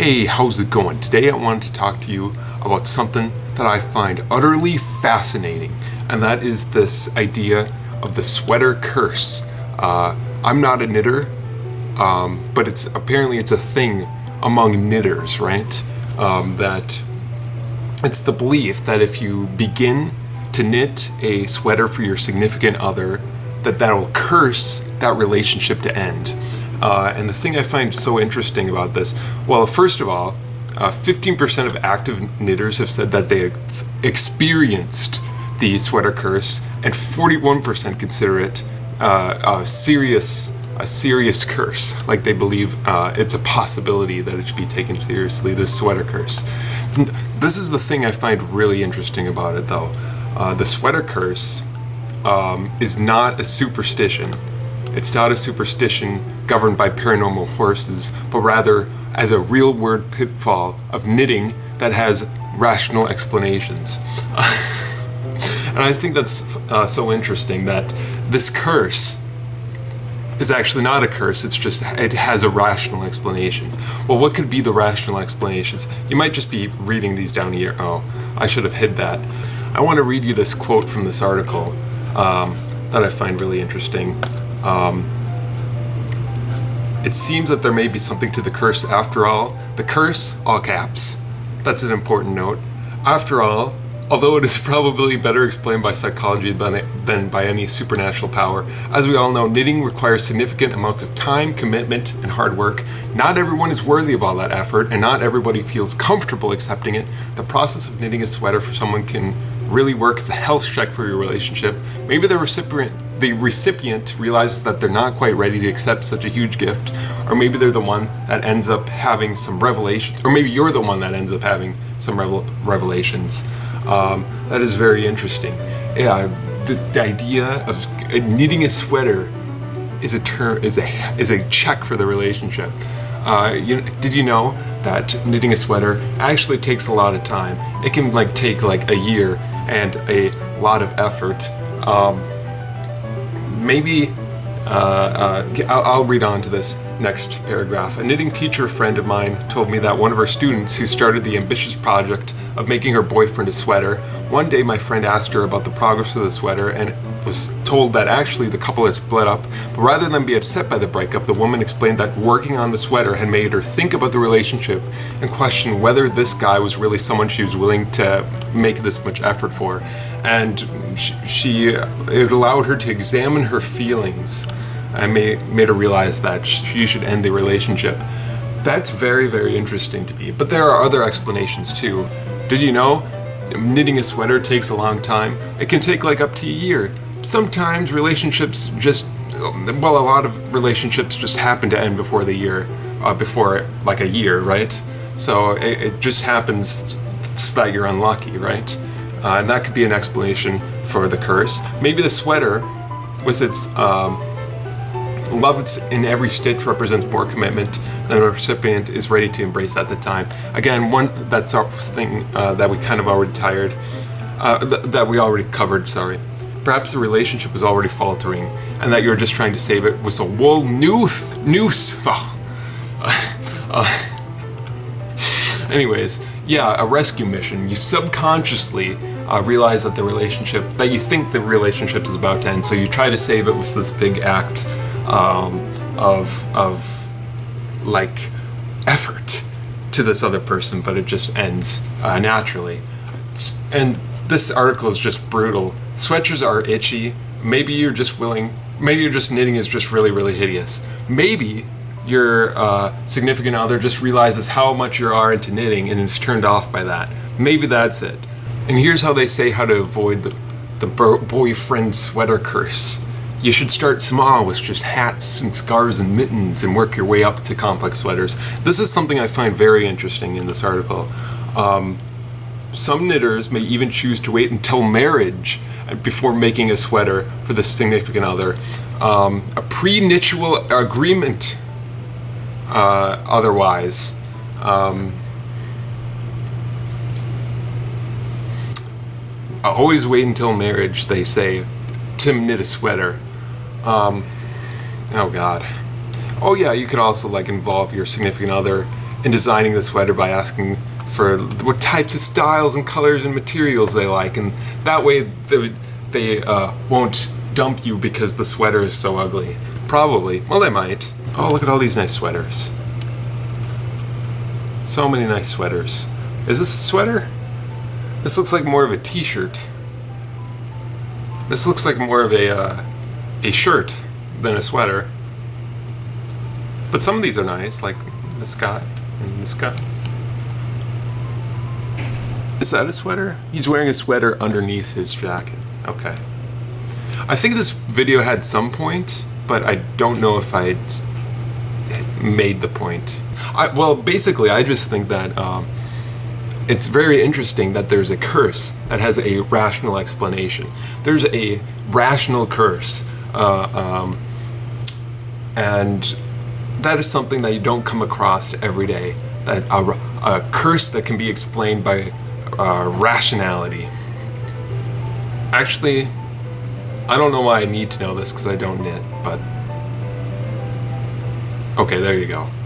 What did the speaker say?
Hey, how's it going? Today I wanted to talk to you about something that I find utterly fascinating, and that is this idea of the sweater curse. I'm not a knitter, but apparently it's a thing among knitters, right? That it's the belief that if you begin to knit a sweater for your significant other, that will curse that relationship to end. And the thing I find so interesting about this, well, first of all, 15% of active knitters have said that they have experienced the sweater curse, and 41% consider it a serious curse. Like they believe it's a possibility that it should be taken seriously, this sweater curse. This is the thing I find really interesting about it, though. The sweater curse is not a superstition. It's not a superstition governed by paranormal forces, but rather as a real-world pitfall of knitting that has rational explanations. And I think that's so interesting that this curse is actually not a curse, it has a rational explanation. Well, what could be the rational explanations? You might just be reading these down here. Oh, I should have hid that. I want to read you this quote from this article that I find really interesting. It seems that there may be something to the curse after all. The curse, all caps, that's an important note. After all, although it is probably better explained by psychology than by any supernatural power, as we all know, knitting requires significant amounts of time, commitment, and hard work. Not everyone is worthy of all that effort, and not everybody feels comfortable accepting it. The process of knitting a sweater for someone can really work as a health check for your relationship. Maybe the recipient realizes that they're not quite ready to accept such a huge gift, or maybe they're the one that ends up having some revelations, or maybe you're the one that ends up having some revelations. That is very interesting. Yeah, the idea of knitting a sweater is a check for the relationship. Did you know that knitting a sweater actually takes a lot of time? It can take a year and a lot of effort. I'll read on to this next paragraph. A knitting teacher friend of mine told me that one of her students, who started the ambitious project of making her boyfriend a sweater, one day my friend asked her about the progress of the sweater and was told that actually the couple had split up. But rather than be upset by the breakup, the woman explained that working on the sweater had made her think about the relationship and question whether this guy was really someone she was willing to make this much effort for. And it allowed her to examine her feelings and made her realize that she should end the relationship. That's very, very interesting to me. But there are other explanations too. Did you know knitting a sweater takes a long time? It can take up to a year. Sometimes relationships a lot of relationships just happen to end before a year, right? So it just happens so that you're unlucky, right? And that could be an explanation for the curse. Maybe the sweater was its love in every stitch represents more commitment than the recipient is ready to embrace at the time. Again, that's our thing that we kind of already that we already covered, sorry. Perhaps the relationship was already faltering, and that you're just trying to save it with a wool noose. Anyways, yeah, a rescue mission. You subconsciously realize that you think the relationship is about to end, so you try to save it with this big act of effort to this other person, but it just ends naturally. And this article is just brutal. Sweatshirts are itchy. Maybe you're just knitting is just really, really hideous. Maybe your significant other just realizes how much you are into knitting and is turned off by that. Maybe that's it. And here's how they say how to avoid the boyfriend sweater curse. You should start small with just hats and scarves and mittens and work your way up to complex sweaters. This is something I find very interesting in this article. Some knitters may even choose to wait until marriage before making a sweater for the significant other. A prenuptial agreement otherwise. Always wait until marriage, they say, to knit a sweater. Oh God. Oh yeah, you could also involve your significant other in designing the sweater by asking for what types of styles and colors and materials they like, and that way they won't dump you because the sweater is so ugly. Probably. Well, they might. Oh, look at all these nice sweaters. So many nice sweaters. Is this a sweater? This looks like more of a t-shirt. This looks like more of a shirt than a sweater. But some of these are nice, like this guy and this guy. Is that a sweater? He's wearing a sweater underneath his jacket. Okay. I think this video had some point, but I don't know if I made the point. Well, basically, I just think that it's very interesting that there's a curse that has a rational explanation. There's a rational curse, and that is something that you don't come across every day. That a curse that can be explained by rationality. Actually, I don't know why I need to know this because I don't knit, but okay, there you go.